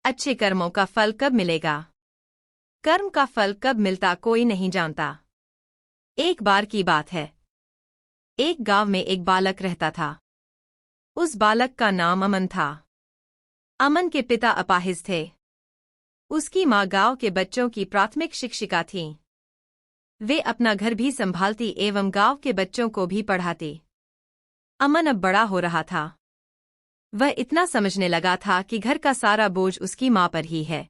अच्छे कर्मों का फल कब मिलेगा? कर्म का फल कब मिलता कोई नहीं जानता। एक बार की बात है। एक गांव में एक बालक रहता था। उस बालक का नाम अमन था। अमन के पिता अपाहिज थे। उसकी माँ गांव के बच्चों की प्राथमिक शिक्षिका थीं। वे अपना घर भी संभालती एवं गांव के बच्चों को भी पढ़ाती। अमन अब बड़ा हो रहा था। वह इतना समझने लगा था कि घर का सारा बोझ उसकी माँ पर ही है।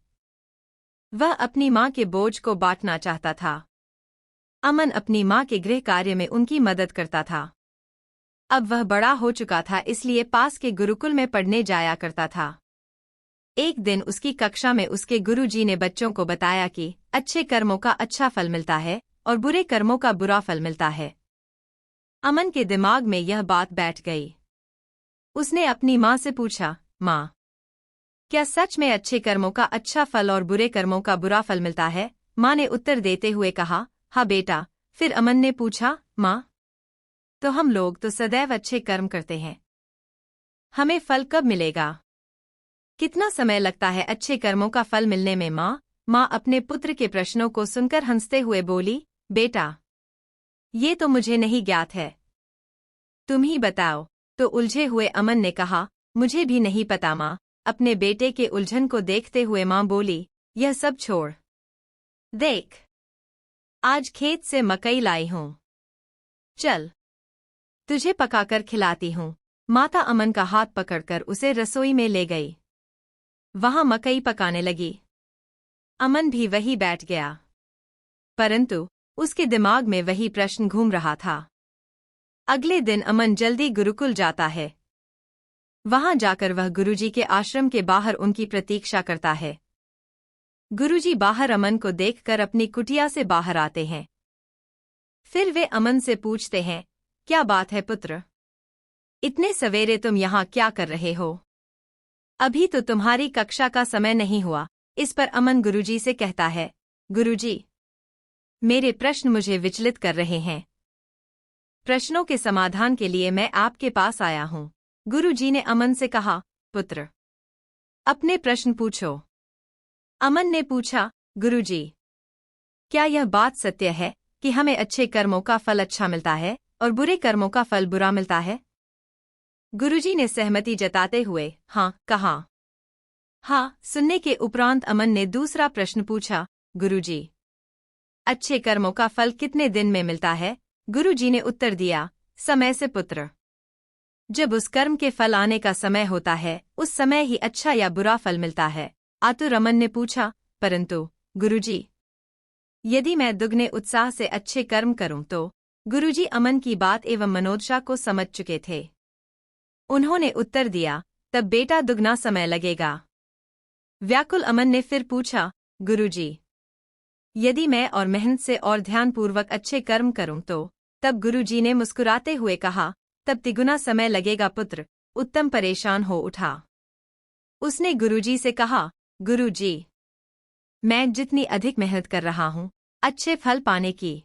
वह अपनी माँ के बोझ को बांटना चाहता था। अमन अपनी माँ के गृह कार्य में उनकी मदद करता था। अब वह बड़ा हो चुका था, इसलिए पास के गुरुकुल में पढ़ने जाया करता था। एक दिन उसकी कक्षा में उसके गुरुजी ने बच्चों को बताया कि अच्छे कर्मों का अच्छा फल मिलता है और बुरे कर्मों का बुरा फल मिलता है। अमन के दिमाग में यह बात बैठ गई। उसने अपनी माँ से पूछा, माँ, क्या सच में अच्छे कर्मों का अच्छा फल और बुरे कर्मों का बुरा फल मिलता है? माँ ने उत्तर देते हुए कहा, हाँ बेटा। फिर अमन ने पूछा, माँ, तो हम लोग तो सदैव अच्छे कर्म करते हैं, हमें फल कब मिलेगा? कितना समय लगता है अच्छे कर्मों का फल मिलने में? माँ अपने पुत्र के प्रश्नों को सुनकर हंसते हुए बोली, बेटा, ये तो मुझे नहीं ज्ञात है, तुम ही बताओ। तो उलझे हुए अमन ने कहा, मुझे भी नहीं पता माँ। अपने बेटे के उलझन को देखते हुए माँ बोली, यह सब छोड़, देख, आज खेत से मकई लाई हूँ, चल तुझे पकाकर खिलाती हूँ। माता अमन का हाथ पकड़कर उसे रसोई में ले गई। वहां मकई पकाने लगी। अमन भी वहीं बैठ गया, परंतु उसके दिमाग में वही प्रश्न घूम रहा था। अगले दिन अमन जल्दी गुरुकुल जाता है। वहां जाकर वह गुरुजी के आश्रम के बाहर उनकी प्रतीक्षा करता है। गुरुजी बाहर अमन को देखकर अपनी कुटिया से बाहर आते हैं। फिर वे अमन से पूछते हैं, क्या बात है पुत्र, इतने सवेरे तुम यहाँ क्या कर रहे हो? अभी तो तुम्हारी कक्षा का समय नहीं हुआ। इस पर अमन गुरुजी से कहता है, गुरुजी, मेरे प्रश्न मुझे विचलित कर रहे हैं। प्रश्नों के समाधान के लिए मैं आपके पास आया हूँ। गुरुजी ने अमन से कहा, पुत्र, अपने प्रश्न पूछो। अमन ने पूछा, गुरुजी, क्या यह बात सत्य है कि हमें अच्छे कर्मों का फल अच्छा मिलता है और बुरे कर्मों का फल बुरा मिलता है? गुरुजी ने सहमति जताते हुए हाँ कहा। हाँ सुनने के उपरांत अमन ने दूसरा प्रश्न पूछा, गुरुजी, अच्छे कर्मों का फल कितने दिन में मिलता है? गुरुजी ने उत्तर दिया, समय से पुत्र। जब उस कर्म के फल आने का समय होता है, उस समय ही अच्छा या बुरा फल मिलता है। आतुर अमन ने पूछा, परंतु गुरुजी, यदि मैं दुगने उत्साह से अच्छे कर्म करूं तो? गुरुजी अमन की बात एवं मनोदशा को समझ चुके थे। उन्होंने उत्तर दिया, तब बेटा दुगना समय लगेगा। व्याकुल अमन ने फिर पूछा, गुरुजी, यदि मैं और मेहनत से और ध्यानपूर्वक अच्छे कर्म करूं तो? तब गुरुजी ने मुस्कुराते हुए कहा, तब तिगुना समय लगेगा पुत्र। उत्तम परेशान हो उठा। उसने गुरुजी से कहा, गुरुजी, मैं जितनी अधिक मेहनत कर रहा हूं अच्छे फल पाने की,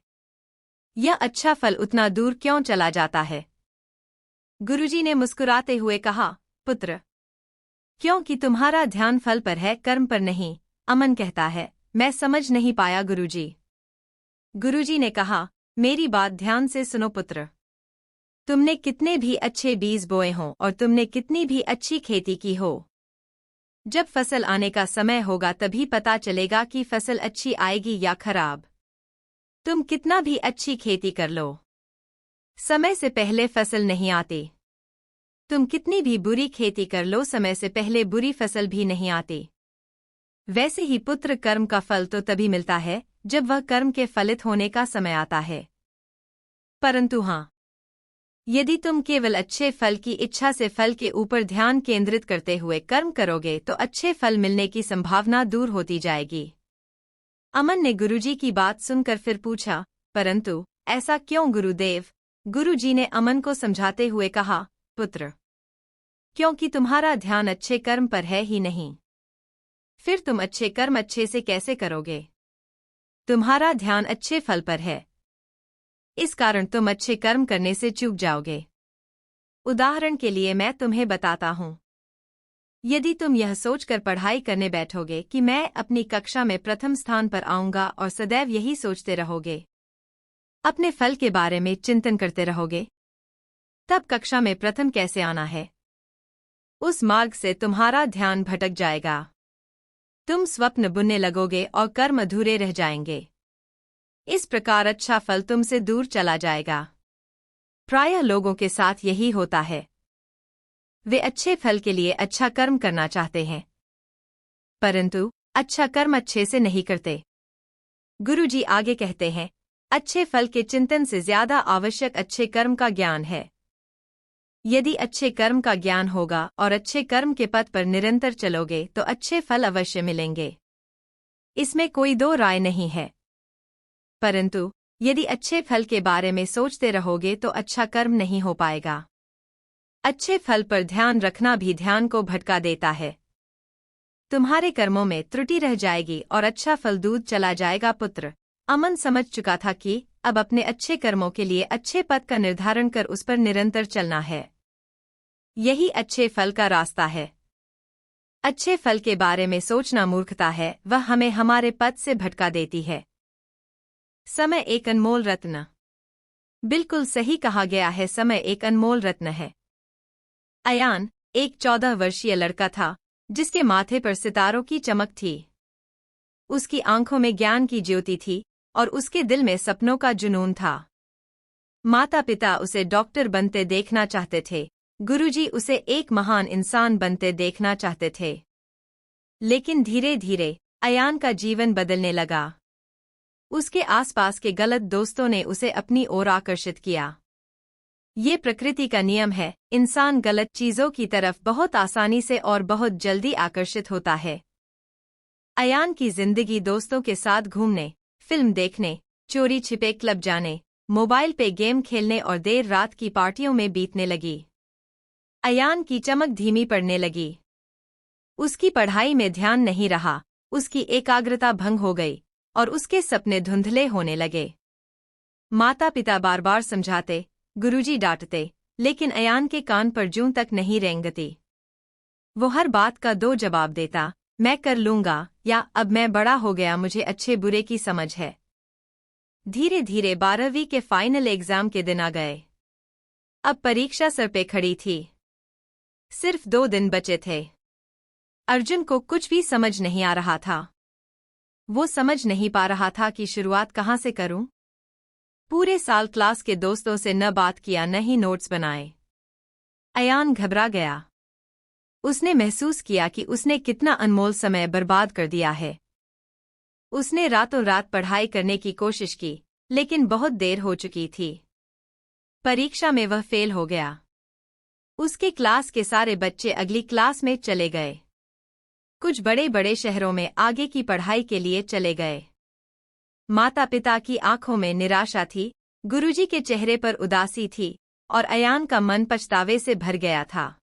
यह अच्छा फल उतना दूर क्यों चला जाता है? गुरुजी ने मुस्कुराते हुए कहा, पुत्र, क्योंकि तुम्हारा ध्यान फल पर है, कर्म पर नहीं। अमन कहता है, मैं समझ नहीं पाया गुरुजी। गुरुजी ने कहा, मेरी बात ध्यान से सुनो पुत्र। तुमने कितने भी अच्छे बीज बोए हों और तुमने कितनी भी अच्छी खेती की हो, जब फसल आने का समय होगा तभी पता चलेगा कि फसल अच्छी आएगी या खराब। तुम कितना भी अच्छी खेती कर लो, समय से पहले फसल नहीं आती। तुम कितनी भी बुरी खेती कर लो, समय से पहले बुरी फसल भी नहीं आती। वैसे ही पुत्र, कर्म का फल तो तभी मिलता है जब वह कर्म के फलित होने का समय आता है। परंतु हाँ, यदि तुम केवल अच्छे फल की इच्छा से फल के ऊपर ध्यान केंद्रित करते हुए कर्म करोगे तो अच्छे फल मिलने की संभावना दूर होती जाएगी। अमन ने गुरुजी की बात सुनकर फिर पूछा, परंतु ऐसा क्यों गुरुदेव? गुरुजी ने अमन को समझाते हुए कहा, पुत्र, क्योंकि तुम्हारा ध्यान अच्छे कर्म पर है ही नहीं। फिर तुम अच्छे कर्म अच्छे से कैसे करोगे? तुम्हारा ध्यान अच्छे फल पर है, इस कारण तुम अच्छे कर्म करने से चूक जाओगे। उदाहरण के लिए मैं तुम्हें बताता हूँ। यदि तुम यह सोचकर पढ़ाई करने बैठोगे कि मैं अपनी कक्षा में प्रथम स्थान पर आऊंगा और सदैव यही सोचते रहोगे, अपने फल के बारे में चिंतन करते रहोगे, तब कक्षा में प्रथम कैसे आना है? उस मार्ग से तुम्हारा ध्यान भटक जाएगा। तुम स्वप्न बुनने लगोगे और कर्म अधूरे रह जाएंगे। इस प्रकार अच्छा फल तुमसे दूर चला जाएगा। प्रायः लोगों के साथ यही होता है। वे अच्छे फल के लिए अच्छा कर्म करना चाहते हैं, परंतु अच्छा कर्म अच्छे से नहीं करते। गुरुजी आगे कहते हैं, अच्छे फल के चिंतन से ज्यादा आवश्यक अच्छे कर्म का ज्ञान है। यदि अच्छे कर्म का ज्ञान होगा और अच्छे कर्म के पथ पर निरंतर चलोगे तो अच्छे फल अवश्य मिलेंगे। इसमें कोई दो राय नहीं है। परंतु यदि अच्छे फल के बारे में सोचते रहोगे तो अच्छा कर्म नहीं हो पाएगा। अच्छे फल पर ध्यान रखना भी ध्यान को भटका देता है। तुम्हारे कर्मों में त्रुटि रह जाएगी और अच्छा फल दूर चला जाएगा। पुत्र अमन समझ चुका था कि अब अपने अच्छे कर्मों के लिए अच्छे पथ का निर्धारण कर उस पर निरंतर चलना है। यही अच्छे फल का रास्ता है। अच्छे फल के बारे में सोचना मूर्खता है, वह हमें हमारे पथ से भटका देती है। समय एक अनमोल रत्न। बिल्कुल सही कहा गया है, समय एक अनमोल रत्न है। अयान एक 14 वर्षीय लड़का था जिसके माथे पर सितारों की चमक थी। उसकी आंखों में ज्ञान की ज्योति थी और उसके दिल में सपनों का जुनून था। माता पिता उसे डॉक्टर बनते देखना चाहते थे, गुरुजी उसे एक महान इंसान बनते देखना चाहते थे। लेकिन धीरे धीरे अयान का जीवन बदलने लगा। उसके आसपास के गलत दोस्तों ने उसे अपनी ओर आकर्षित किया। ये प्रकृति का नियम है, इंसान गलत चीजों की तरफ बहुत आसानी से और बहुत जल्दी आकर्षित होता है। अयान की जिंदगी दोस्तों के साथ घूमने, फिल्म देखने, चोरी छिपे क्लब जाने, मोबाइल पे गेम खेलने और देर रात की पार्टियों में बीतने लगी। अयान की चमक धीमी पड़ने लगी। उसकी पढ़ाई में ध्यान नहीं रहा, उसकी एकाग्रता भंग हो गई और उसके सपने धुंधले होने लगे। माता पिता बार बार समझाते, गुरुजी डांटते, लेकिन अयान के कान पर जूं तक नहीं रेंगती। वो हर बात का दो जवाब देता, मैं कर लूंगा या अब मैं बड़ा हो गया, मुझे अच्छे बुरे की समझ है। धीरे धीरे 12वीं के फाइनल एग्जाम के दिन आ गए। अब परीक्षा सर पे खड़ी थी। सिर्फ 2 दिन बचे थे। अर्जुन को कुछ भी समझ नहीं आ रहा था। वो समझ नहीं पा रहा था कि शुरुआत कहाँ से करूं। पूरे साल क्लास के दोस्तों से न बात किया न ही नोट्स बनाए। अयान घबरा गया। उसने महसूस किया कि उसने कितना अनमोल समय बर्बाद कर दिया है। उसने रातों रात पढ़ाई करने की कोशिश की, लेकिन बहुत देर हो चुकी थी। परीक्षा में वह फेल हो गया। उसके क्लास के सारे बच्चे अगली क्लास में चले गए। कुछ बड़े बड़े शहरों में आगे की पढ़ाई के लिए चले गए। माता पिता की आंखों में निराशा थी, गुरुजी के चेहरे पर उदासी थी और अयान का मन पछतावे से भर गया था।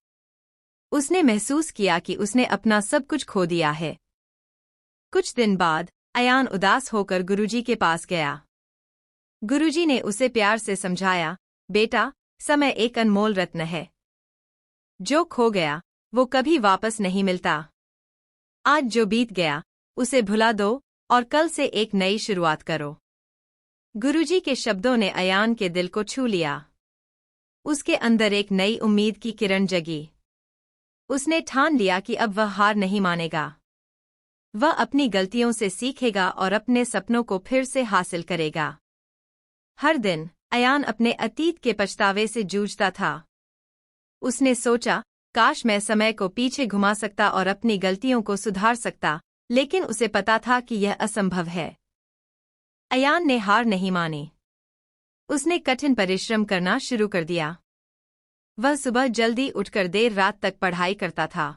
उसने महसूस किया कि उसने अपना सब कुछ खो दिया है। कुछ दिन बाद अयान उदास होकर गुरुजी के पास गया। गुरुजी ने उसे प्यार से समझाया, बेटा, समय एक अनमोल रत्न है। जो खो गया वो कभी वापस नहीं मिलता। आज जो बीत गया उसे भुला दो और कल से एक नई शुरुआत करो। गुरुजी के शब्दों ने अयान के दिल को छू लिया। उसके अंदर एक नई उम्मीद की किरण जगी। उसने ठान लिया कि अब वह हार नहीं मानेगा। वह अपनी गलतियों से सीखेगा और अपने सपनों को फिर से हासिल करेगा। हर दिन अयान अपने अतीत के पछतावे से जूझता था। उसने सोचा, काश मैं समय को पीछे घुमा सकता और अपनी गलतियों को सुधार सकता, लेकिन उसे पता था कि यह असंभव है। अयान ने हार नहीं मानी। उसने कठिन परिश्रम करना शुरू कर दिया। वह सुबह जल्दी उठकर देर रात तक पढ़ाई करता था।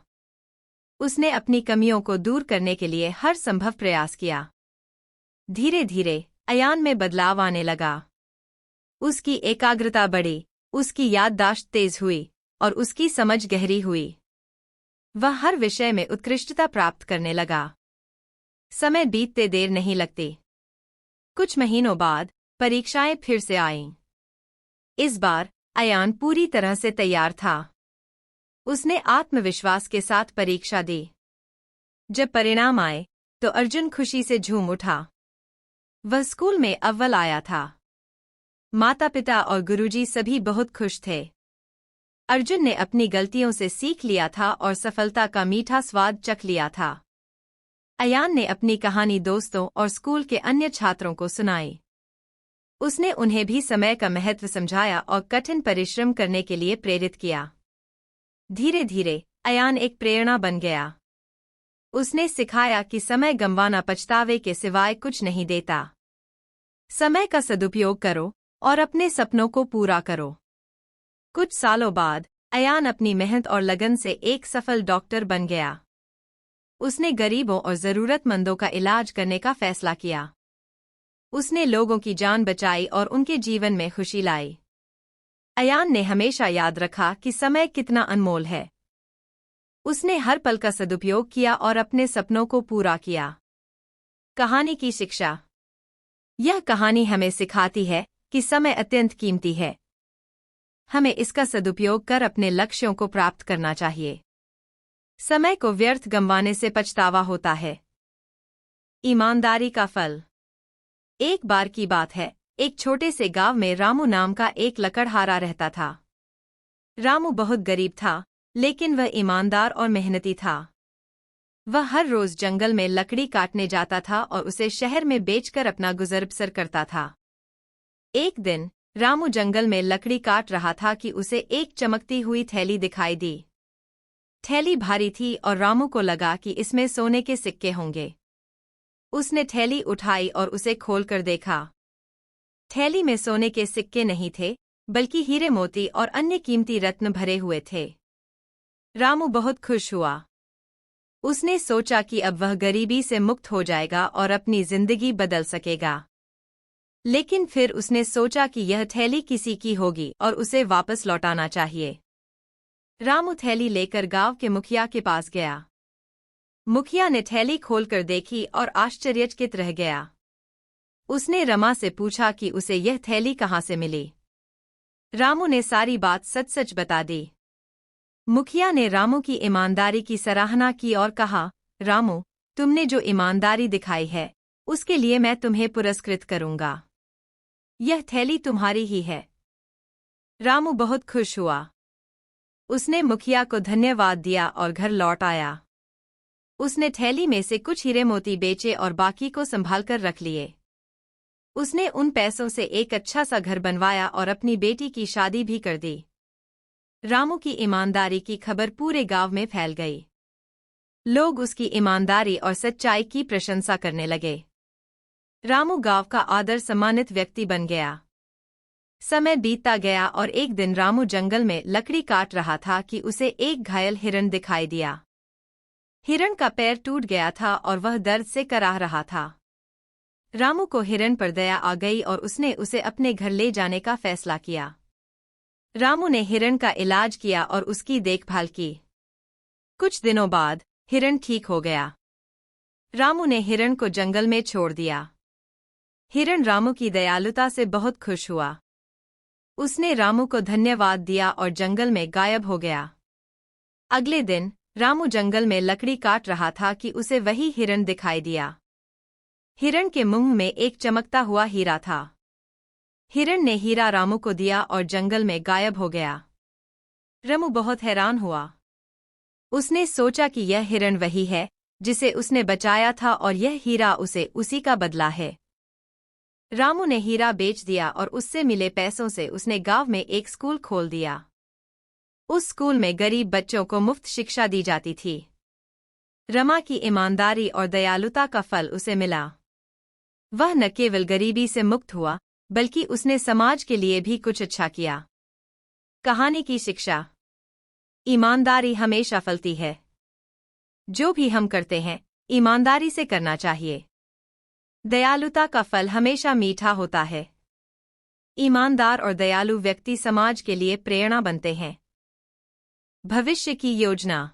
उसने अपनी कमियों को दूर करने के लिए हर संभव प्रयास किया। धीरे धीरे अयान में बदलाव आने लगा। उसकी एकाग्रता बढ़ी, उसकी याददाश्त तेज हुई और उसकी समझ गहरी हुई। वह हर विषय में उत्कृष्टता प्राप्त करने लगा। समय बीतते देर नहीं लगती। कुछ महीनों बाद परीक्षाएं फिर से आईं। इस बार अयान पूरी तरह से तैयार था। उसने आत्मविश्वास के साथ परीक्षा दी। जब परिणाम आए तो अर्जुन खुशी से झूम उठा। वह स्कूल में अव्वल आया था। माता पिता और गुरुजी सभी बहुत खुश थे। अर्जुन ने अपनी गलतियों से सीख लिया था और सफलता का मीठा स्वाद चख लिया था। अयान ने अपनी कहानी दोस्तों और स्कूल के अन्य छात्रों को सुनाई। उसने उन्हें भी समय का महत्व समझाया और कठिन परिश्रम करने के लिए प्रेरित किया। धीरे धीरे अयान एक प्रेरणा बन गया। उसने सिखाया कि समय गंवाना पछतावे के सिवाय कुछ नहीं देता। समय का सदुपयोग करो और अपने सपनों को पूरा करो। कुछ सालों बाद अयान अपनी मेहनत और लगन से एक सफल डॉक्टर बन गया। उसने गरीबों और जरूरतमंदों का इलाज करने का फैसला किया। उसने लोगों की जान बचाई और उनके जीवन में खुशी लाई। अयान ने हमेशा याद रखा कि समय कितना अनमोल है। उसने हर पल का सदुपयोग किया और अपने सपनों को पूरा किया। कहानी की शिक्षा। यह कहानी हमें सिखाती है कि समय अत्यंत कीमती है। हमें इसका सदुपयोग कर अपने लक्ष्यों को प्राप्त करना चाहिए। समय को व्यर्थ गंवाने से पछतावा होता है। ईमानदारी का फल। एक बार की बात है, एक छोटे से गांव में रामू नाम का एक लकड़हारा रहता था। रामू बहुत गरीब था, लेकिन वह ईमानदार और मेहनती था। वह हर रोज जंगल में लकड़ी काटने जाता था और उसे शहर में बेचकर अपना गुजर बसर करता था। एक दिन रामू जंगल में लकड़ी काट रहा था कि उसे एक चमकती हुई थैली दिखाई दी। थैली भारी थी और रामू को लगा कि इसमें सोने के सिक्के होंगे। उसने थैली उठाई और उसे खोलकर देखा। थैली में सोने के सिक्के नहीं थे, बल्कि हीरे मोती और अन्य कीमती रत्न भरे हुए थे। रामू बहुत खुश हुआ। उसने सोचा कि अब वह गरीबी से मुक्त हो जाएगा और अपनी जिंदगी बदल सकेगा। लेकिन फिर उसने सोचा कि यह थैली किसी की होगी और उसे वापस लौटाना चाहिए। रामू थैली लेकर गांव के मुखिया के पास गया। मुखिया ने थैली खोलकर देखी और आश्चर्यचकित रह गया। उसने रमा से पूछा कि उसे यह थैली कहाँ से मिली। रामू ने सारी बात सच सच बता दी। मुखिया ने रामू की ईमानदारी की सराहना की और कहा, रामू, तुमने जो ईमानदारी दिखाई है, उसके लिए मैं तुम्हें पुरस्कृत करूंगा। यह थैली तुम्हारी ही है। रामू बहुत खुश हुआ। उसने मुखिया को धन्यवाद दिया और घर लौट आया। उसने थैली में से कुछ हीरे मोती बेचे और बाकी को संभालकर रख लिए। उसने उन पैसों से एक अच्छा सा घर बनवाया और अपनी बेटी की शादी भी कर दी। रामू की ईमानदारी की खबर पूरे गांव में फैल गई। लोग उसकी ईमानदारी और सच्चाई की प्रशंसा करने लगे। रामू गांव का आदर सम्मानित व्यक्ति बन गया। समय बीतता गया और एक दिन रामू जंगल में लकड़ी काट रहा था कि उसे एक घायल हिरण दिखाई दिया। हिरण का पैर टूट गया था और वह दर्द से कराह रहा था। रामू को हिरण पर दया आ गई और उसने उसे अपने घर ले जाने का फैसला किया। रामू ने हिरण का इलाज किया और उसकी देखभाल की। कुछ दिनों बाद हिरण ठीक हो गया। रामू ने हिरण को जंगल में छोड़ दिया। हिरण रामू की दयालुता से बहुत खुश हुआ। उसने रामू को धन्यवाद दिया और जंगल में गायब हो गया। अगले दिन रामू जंगल में लकड़ी काट रहा था कि उसे वही हिरण दिखाई दिया। हिरण के मुंह में एक चमकता हुआ हीरा था। हिरण ने हीरा रामू को दिया और जंगल में गायब हो गया। रामू बहुत हैरान हुआ। उसने सोचा कि यह हिरण वही है जिसे उसने बचाया था और यह हीरा उसे उसी का बदला है। रामू ने हीरा बेच दिया और उससे मिले पैसों से उसने गांव में एक स्कूल खोल दिया। उस स्कूल में गरीब बच्चों को मुफ्त शिक्षा दी जाती थी। रमा की ईमानदारी और दयालुता का फल उसे मिला। वह न केवल गरीबी से मुक्त हुआ, बल्कि उसने समाज के लिए भी कुछ अच्छा किया। कहानी की शिक्षा। ईमानदारी हमेशा फलती है। जो भी हम करते हैं, ईमानदारी से करना चाहिए। दयालुता का फल हमेशा मीठा होता है। ईमानदार और दयालु व्यक्ति समाज के लिए प्रेरणा बनते हैं। भविष्य की योजना।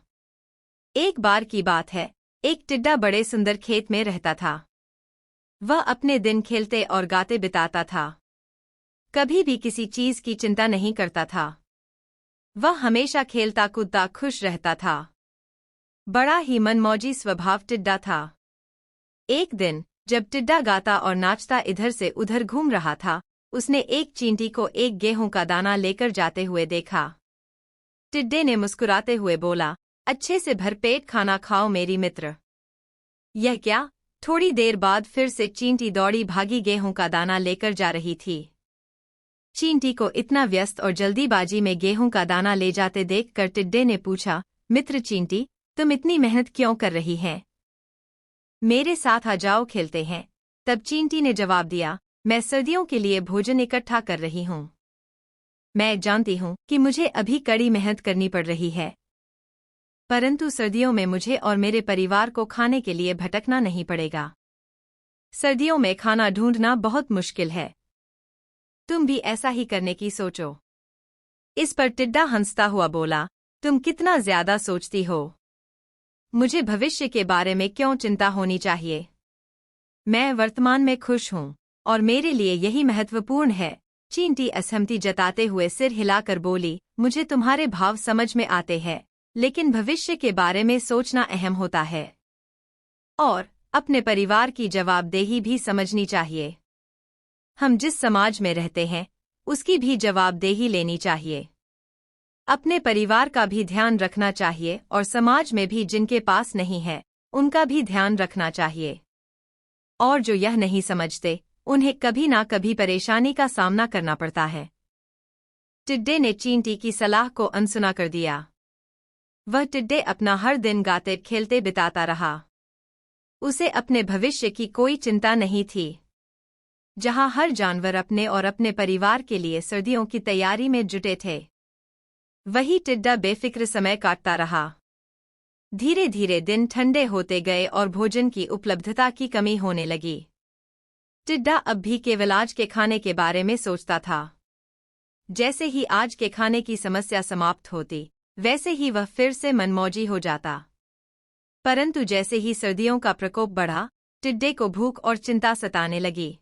एक बार की बात है, एक टिड्डा बड़े सुंदर खेत में रहता था। वह अपने दिन खेलते और गाते बिताता था। कभी भी किसी चीज की चिंता नहीं करता था। वह हमेशा खेलता कूदता खुश रहता था। बड़ा ही मनमौजी स्वभाव टिड्डा था। एक दिन जब टिड्डा गाता और नाचता इधर से उधर घूम रहा था, उसने एक चींटी को एक गेहूं का दाना लेकर जाते हुए देखा। टिड्डे ने मुस्कुराते हुए बोला, अच्छे से भरपेट खाना खाओ मेरी मित्र। यह क्या? थोड़ी देर बाद फिर से चींटी दौड़ी भागी गेहूं का दाना लेकर जा रही थी। चींटी को इतना व्यस्त और जल्दीबाजी में गेहूं का दाना ले जाते देखकर टिड्डे ने पूछा, मित्र चींटी, तुम इतनी मेहनत क्यों कर रही हैं? मेरे साथ आ जाओ, खेलते हैं। तब चींटी ने जवाब दिया, मैं सर्दियों के लिए भोजन इकट्ठा कर रही हूँ। मैं जानती हूँ कि मुझे अभी कड़ी मेहनत करनी पड़ रही है, परंतु सर्दियों में मुझे और मेरे परिवार को खाने के लिए भटकना नहीं पड़ेगा। सर्दियों में खाना ढूंढना बहुत मुश्किल है। तुम भी ऐसा ही करने की सोचो। इस पर टिड्डा हंसता हुआ बोला, तुम कितना ज्यादा सोचती हो। मुझे भविष्य के बारे में क्यों चिंता होनी चाहिए? मैं वर्तमान में खुश हूँ और मेरे लिए यही महत्वपूर्ण है। चींटी असहमति जताते हुए सिर हिलाकर बोली, मुझे तुम्हारे भाव समझ में आते हैं, लेकिन भविष्य के बारे में सोचना अहम होता है और अपने परिवार की जवाबदेही भी समझनी चाहिए। हम जिस समाज में रहते हैं उसकी भी जवाबदेही लेनी चाहिए। अपने परिवार का भी ध्यान रखना चाहिए और समाज में भी जिनके पास नहीं है उनका भी ध्यान रखना चाहिए। और जो यह नहीं समझते उन्हें कभी ना कभी परेशानी का सामना करना पड़ता है। टिड्डे ने चींटी की सलाह को अनसुना कर दिया। वह टिड्डे अपना हर दिन गाते खेलते बिताता रहा। उसे अपने भविष्य की कोई चिंता नहीं थी। जहां हर जानवर अपने और अपने परिवार के लिए सर्दियों की तैयारी में जुटे थे, वही टिड्डा बेफिक्र समय काटता रहा। धीरे धीरे दिन ठंडे होते गए और भोजन की उपलब्धता की कमी होने लगी। टिड्डा अब भी केवल आज के खाने के बारे में सोचता था। जैसे ही आज के खाने की समस्या समाप्त होती, वैसे ही वह फिर से मनमौजी हो जाता। परंतु जैसे ही सर्दियों का प्रकोप बढ़ा, टिड्डे को भूख और चिंता सताने लगी।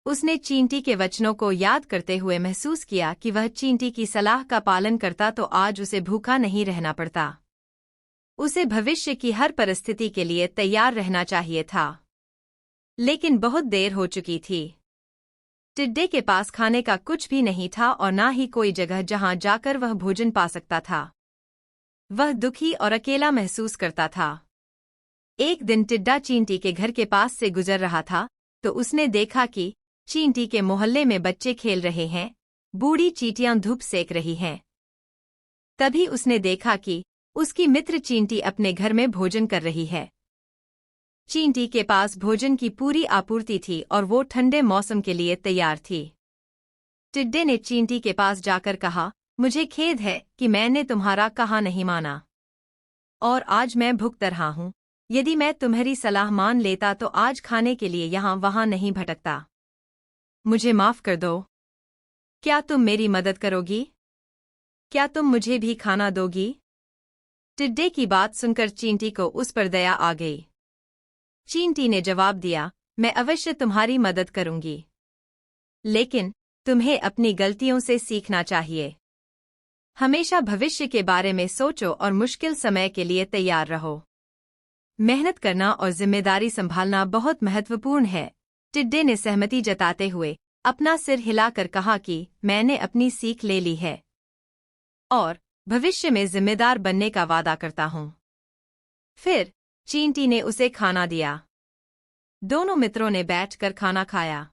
उसने चींटी के वचनों को याद करते हुए महसूस किया कि वह चींटी की सलाह का पालन करता तो आज उसे भूखा नहीं रहना पड़ता। उसे भविष्य की हर परिस्थिति के लिए तैयार रहना चाहिए था। लेकिन बहुत देर हो चुकी थी। टिड्डे के पास खाने का कुछ भी नहीं था और ना ही कोई जगह जहां जाकर वह भोजन पा सकता था। वह दुखी और अकेला महसूस करता था। एक दिन टिड्डा चींटी के घर के पास से गुजर रहा था तो उसने देखा कि चींटी के मोहल्ले में बच्चे खेल रहे हैं, बूढ़ी चींटियां धूप सेक रही हैं। तभी उसने देखा कि उसकी मित्र चींटी अपने घर में भोजन कर रही है। चींटी के पास भोजन की पूरी आपूर्ति थी और वो ठंडे मौसम के लिए तैयार थी। टिड्डे ने चींटी के पास जाकर कहा, मुझे खेद है कि मैंने तुम्हारा कहा नहीं माना और आज मैं भुगत रहा हूँ। यदि मैं तुम्हारी सलाह मान लेता तो आज खाने के लिए यहाँ वहाँ नहीं भटकता। मुझे माफ कर दो। क्या तुम मेरी मदद करोगी? क्या तुम मुझे भी खाना दोगी? टिड्डे की बात सुनकर चींटी को उस पर दया आ गई। चींटी ने जवाब दिया, मैं अवश्य तुम्हारी मदद करूंगी, लेकिन तुम्हें अपनी गलतियों से सीखना चाहिए। हमेशा भविष्य के बारे में सोचो और मुश्किल समय के लिए तैयार रहो। मेहनत करना और जिम्मेदारी संभालना बहुत महत्वपूर्ण है। टिड्डे ने सहमति जताते हुए अपना सिर हिलाकर कहा कि मैंने अपनी सीख ले ली है और भविष्य में जिम्मेदार बनने का वादा करता हूँ। फिर चींटी ने उसे खाना दिया। दोनों मित्रों ने बैठकर खाना खाया।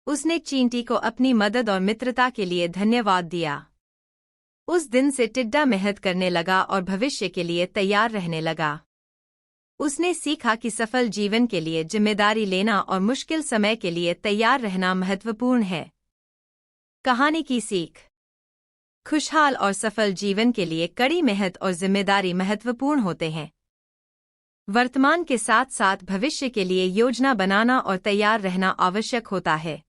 उसने चींटी को अपनी मदद और मित्रता के लिए धन्यवाद दिया। उस दिन से टिड्डा मेहनत करने लगा और भविष्य के लिए तैयार रहने लगा। उसने सीखा कि सफल जीवन के लिए जिम्मेदारी लेना और मुश्किल समय के लिए तैयार रहना महत्वपूर्ण है। कहानी की सीख। खुशहाल और सफल जीवन के लिए कड़ी मेहनत और जिम्मेदारी महत्वपूर्ण होते हैं। वर्तमान के साथ साथ भविष्य के लिए योजना बनाना और तैयार रहना आवश्यक होता है।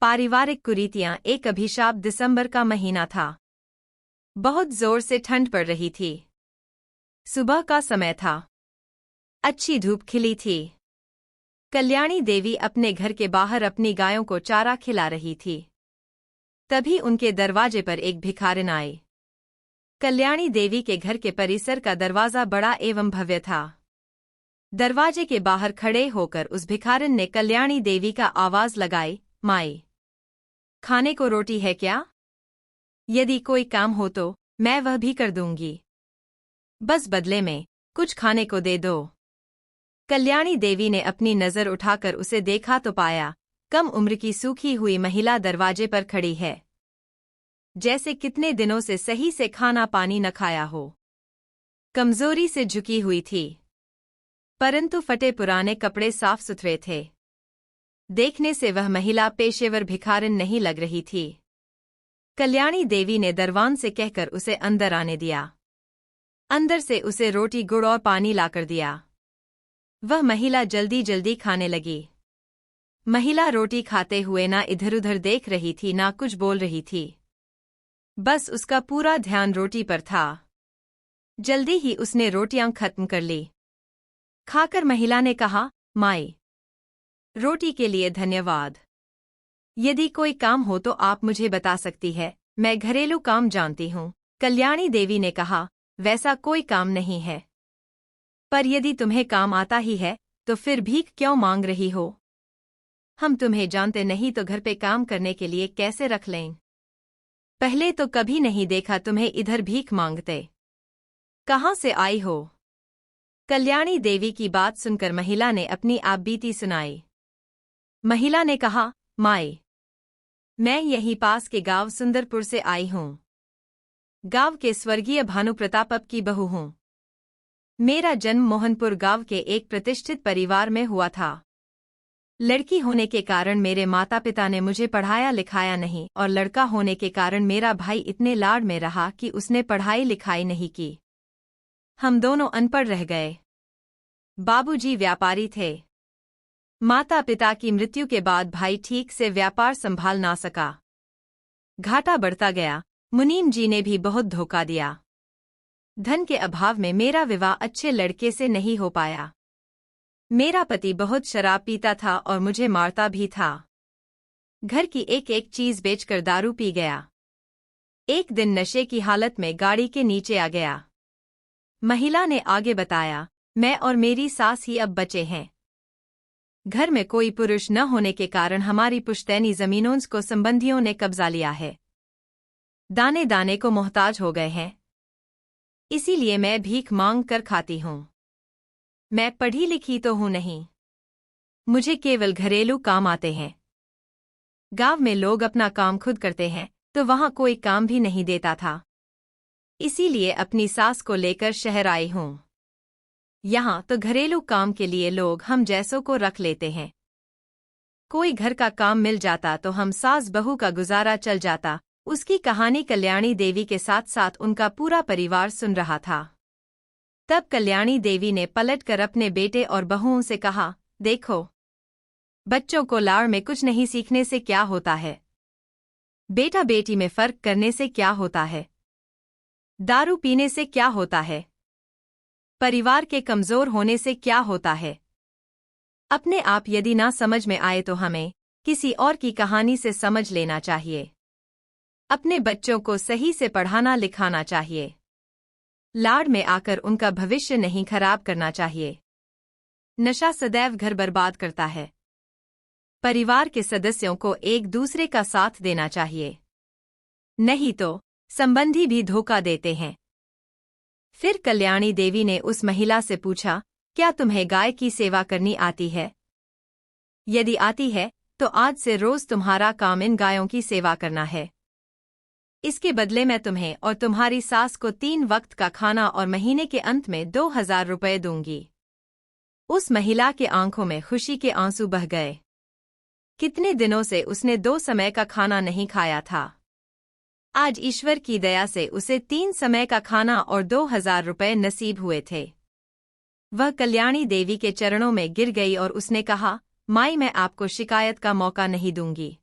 पारिवारिक कुरीतियां। एक अभिशाप। दिसंबर का महीना था। बहुत जोर से ठंड पड़ रही थी। सुबह का समय था। अच्छी धूप खिली थी। कल्याणी देवी अपने घर के बाहर अपनी गायों को चारा खिला रही थी। तभी उनके दरवाजे पर एक भिखारिन आई। कल्याणी देवी के घर के परिसर का दरवाजा बड़ा एवं भव्य था। दरवाजे के बाहर खड़े होकर उस भिखारिन ने कल्याणी देवी का आवाज लगाई, माई, खाने को रोटी है क्या? यदि कोई काम हो तो मैं वह भी कर दूंगी, बस बदले में कुछ खाने को दे दो। कल्याणी देवी ने अपनी नजर उठाकर उसे देखा तो पाया कम उम्र की सूखी हुई महिला दरवाजे पर खड़ी है, जैसे कितने दिनों से सही से खाना पानी न खाया हो। कमजोरी से झुकी हुई थी, परंतु फटे पुराने कपड़े साफ सुथरे थे। देखने से वह महिला पेशेवर भिखारिन नहीं लग रही थी। कल्याणी देवी ने दरवान से कहकर उसे अंदर आने दिया। अंदर से उसे रोटी गुड़ और पानी लाकर दिया। वह महिला जल्दी जल्दी खाने लगी। महिला रोटी खाते हुए ना इधर उधर देख रही थी ना कुछ बोल रही थी, बस उसका पूरा ध्यान रोटी पर था। जल्दी ही उसने रोटियां खत्म कर ली। खाकर महिला ने कहा, माई, रोटी के लिए धन्यवाद। यदि कोई काम हो तो आप मुझे बता सकती है, मैं घरेलू काम जानती हूँ। कल्याणी देवी ने कहा, वैसा कोई काम नहीं है, पर यदि तुम्हें काम आता ही है तो फिर भीख क्यों मांग रही हो? हम तुम्हें जानते नहीं तो घर पे काम करने के लिए कैसे रख लें? पहले तो कभी नहीं देखा तुम्हें इधर भीख मांगते। कहाँ से आई हो? कल्याणी देवी की बात सुनकर महिला ने अपनी आपबीती सुनाई। महिला ने कहा, माई, मैं यहीं पास के गांव सुंदरपुर से आई हूँ। गांव के स्वर्गीय भानुप्रताप की बहू हूँ। मेरा जन्म मोहनपुर गांव के एक प्रतिष्ठित परिवार में हुआ था। लड़की होने के कारण मेरे माता पिता ने मुझे पढ़ाया लिखाया नहीं और लड़का होने के कारण मेरा भाई इतने लाड में रहा कि उसने पढ़ाई लिखाई नहीं की। हम दोनों अनपढ़ रह गए। बाबूजी व्यापारी थे। माता पिता की मृत्यु के बाद भाई ठीक से व्यापार संभाल ना सका। घाटा बढ़ता गया। मुनीम जी ने भी बहुत धोखा दिया। धन के अभाव में मेरा विवाह अच्छे लड़के से नहीं हो पाया। मेरा पति बहुत शराब पीता था और मुझे मारता भी था। घर की एक एक चीज बेचकर दारू पी गया। एक दिन नशे की हालत में गाड़ी के नीचे आ गया। महिला ने आगे बताया, मैं और मेरी सास ही अब बचे हैं। घर में कोई पुरुष न होने के कारण हमारी पुश्तैनी जमीनों को संबंधियों ने कब्जा लिया है। दाने दाने को मोहताज हो गए हैं। इसीलिए मैं भीख मांग कर खाती हूँ। मैं पढ़ी लिखी तो हूँ नहीं, मुझे केवल घरेलू काम आते हैं। गांव में लोग अपना काम खुद करते हैं तो वहाँ कोई काम भी नहीं देता था। इसीलिए अपनी सास को लेकर शहर आई हूँ। यहाँ तो घरेलू काम के लिए लोग हम जैसों को रख लेते हैं। कोई घर का काम मिल जाता तो हम सास बहू का गुजारा चल जाता। उसकी कहानी कल्याणी देवी के साथ साथ उनका पूरा परिवार सुन रहा था। तब कल्याणी देवी ने पलटकर अपने बेटे और बहुओं से कहा, देखो, बच्चों को लाड़ में कुछ नहीं सीखने से क्या होता है? बेटा बेटी में फर्क करने से क्या होता है? दारू पीने से क्या होता है? परिवार के कमजोर होने से क्या होता है? अपने आप यदि ना समझ में आए तो हमें किसी और की कहानी से समझ लेना चाहिए। अपने बच्चों को सही से पढ़ाना लिखाना चाहिए। लाड़ में आकर उनका भविष्य नहीं खराब करना चाहिए। नशा सदैव घर बर्बाद करता है। परिवार के सदस्यों को एक दूसरे का साथ देना चाहिए, नहीं तो संबंधी भी धोखा देते हैं। फिर कल्याणी देवी ने उस महिला से पूछा, क्या तुम्हें गाय की सेवा करनी आती है? यदि आती है तो आज से रोज तुम्हारा काम इन गायों की सेवा करना है। इसके बदले मैं तुम्हें और तुम्हारी सास को 3 वक्त का खाना और महीने के अंत में 2000 रुपये दूंगी। उस महिला के आंखों में खुशी के आंसू बह गए। कितने दिनों से उसने 2 समय का खाना नहीं खाया था। आज ईश्वर की दया से उसे 3 समय का खाना और 2000 रुपये नसीब हुए थे। वह कल्याणी देवी के चरणों में गिर गई और उसने कहा, माई, मैं आपको शिकायत का मौका नहीं दूंगी।